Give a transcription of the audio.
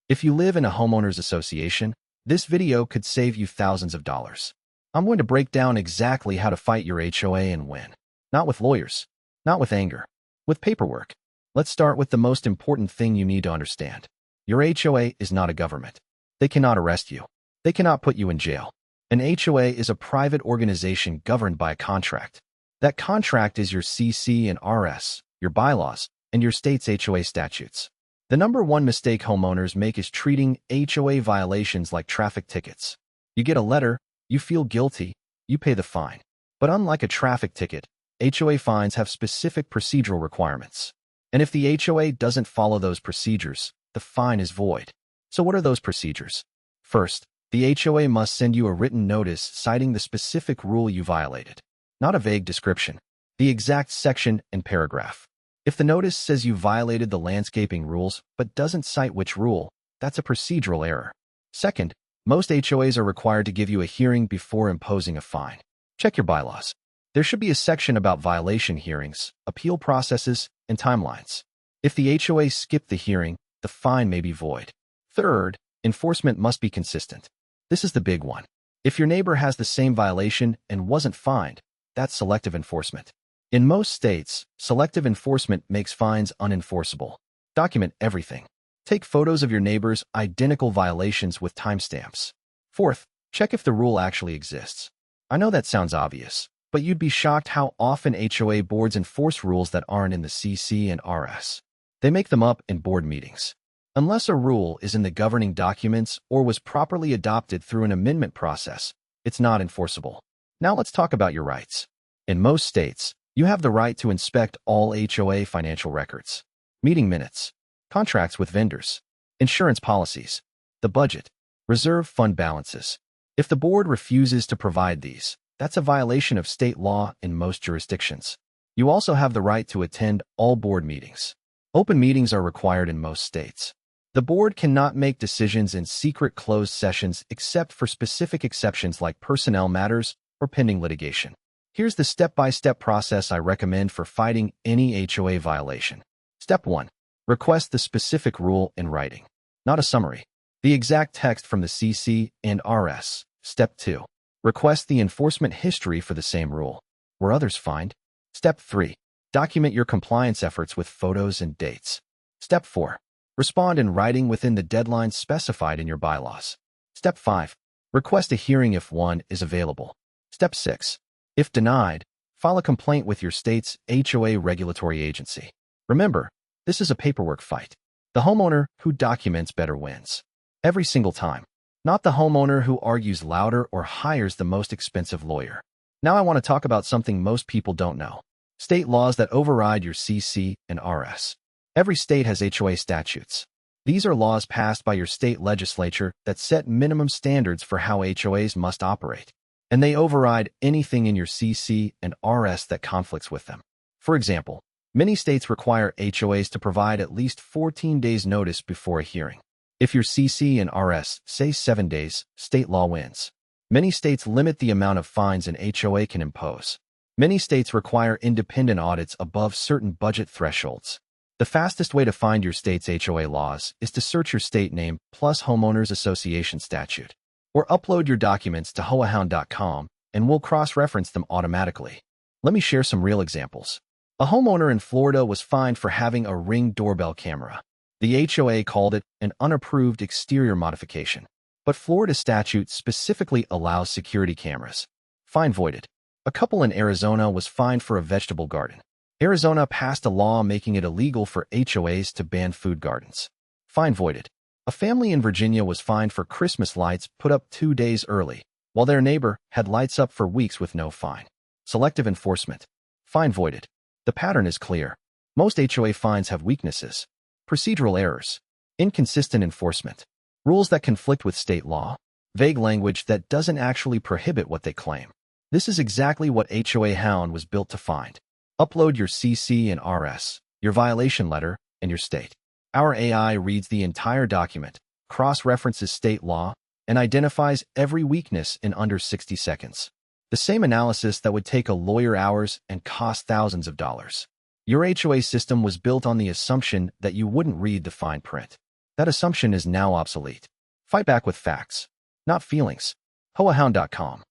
If you live in a homeowners association, this video could save you thousands of dollars. I'm going to break down exactly how to fight your HOA and win. Not with lawyers, not with anger, with paperwork. Let's start with the most important thing you need to understand. Your HOA is not a government. They cannot arrest you. They cannot put you in jail. An HOA is a private organization governed by a contract. That contract is your CC and RS, your bylaws, and your state's HOA statutes. The number one mistake homeowners make is treating HOA violations like traffic tickets. You get a letter, you feel guilty, you pay the fine. But unlike a traffic ticket, HOA fines have specific procedural requirements. And if the HOA doesn't follow those procedures, the fine is void. So what are those procedures? First, the HOA must send you a written notice citing the specific rule you violated. Not a vague description, the exact section and paragraph. If the notice says you violated the landscaping rules but doesn't cite which rule, that's a procedural error. Second, most HOAs are required to give you a hearing before imposing a fine. Check your bylaws. There should be a section about violation hearings, appeal processes, and timelines. If the HOA skipped the hearing, the fine may be void. Third, enforcement must be consistent. This is the big one. If your neighbor has the same violation and wasn't fined, that's selective enforcement. In most states, selective enforcement makes fines unenforceable. Document everything. Take photos of your neighbor's identical violations with timestamps. Fourth, check if the rule actually exists. I know that sounds obvious, but you'd be shocked how often HOA boards enforce rules that aren't in the CC and RS. They make them up in board meetings. Unless a rule is in the governing documents or was properly adopted through an amendment process, it's not enforceable. Now let's talk about your rights. In most states, you have the right to inspect all HOA financial records, meeting minutes, contracts with vendors, insurance policies, the budget, reserve fund balances. If the board refuses to provide these, that's a violation of state law in most jurisdictions. You also have the right to attend all board meetings. Open meetings are required in most states. The board cannot make decisions in secret closed sessions except for specific exceptions like personnel matters or pending litigation. Here's the step-by-step process I recommend for fighting any HOA violation. Step 1. Request the specific rule in writing, not a summary. The exact text from the CC and RS. Step 2. Request the enforcement history for the same rule. Were others fined? Step 3. Document your compliance efforts with photos and dates. Step 4. Respond in writing within the deadlines specified in your bylaws. Step 5. Request a hearing if one is available. Step 6. If denied, file a complaint with your state's HOA regulatory agency. Remember, this is a paperwork fight. The homeowner who documents better wins. Every single time. Not the homeowner who argues louder or hires the most expensive lawyer. Now I want to talk about something most people don't know. State laws that override your CC and RS. Every state has HOA statutes. These are laws passed by your state legislature that set minimum standards for how HOAs must operate. And they override anything in your CC and RS that conflicts with them. For example, many states require HOAs to provide at least 14 days notice before a hearing. If your CC and RS say 7 days, state law wins. Many states limit the amount of fines an HOA can impose. Many states require independent audits above certain budget thresholds. The fastest way to find your state's HOA laws is to search your state name plus homeowners association statute. Or upload your documents to hoahound.com and we'll cross-reference them automatically. Let me share some real examples. A homeowner in Florida was fined for having a Ring doorbell camera. The HOA called it an unapproved exterior modification. But Florida statute specifically allows security cameras. Fine voided. A couple in Arizona was fined for a vegetable garden. Arizona passed a law making it illegal for HOAs to ban food gardens. Fine voided. A family in Virginia was fined for Christmas lights put up 2 days early, while their neighbor had lights up for weeks with no fine. Selective enforcement. Fine voided. The pattern is clear. Most HOA fines have weaknesses. Procedural errors. Inconsistent enforcement. Rules that conflict with state law. Vague language that doesn't actually prohibit what they claim. This is exactly what HOA Hound was built to find. Upload your CC and RS, your violation letter, and your state. Our AI reads the entire document, cross-references state law, and identifies every weakness in under 60 seconds. The same analysis that would take a lawyer hours and cost thousands of dollars. Your HOA system was built on the assumption that you wouldn't read the fine print. That assumption is now obsolete. Fight back with facts, not feelings. HOAHound.com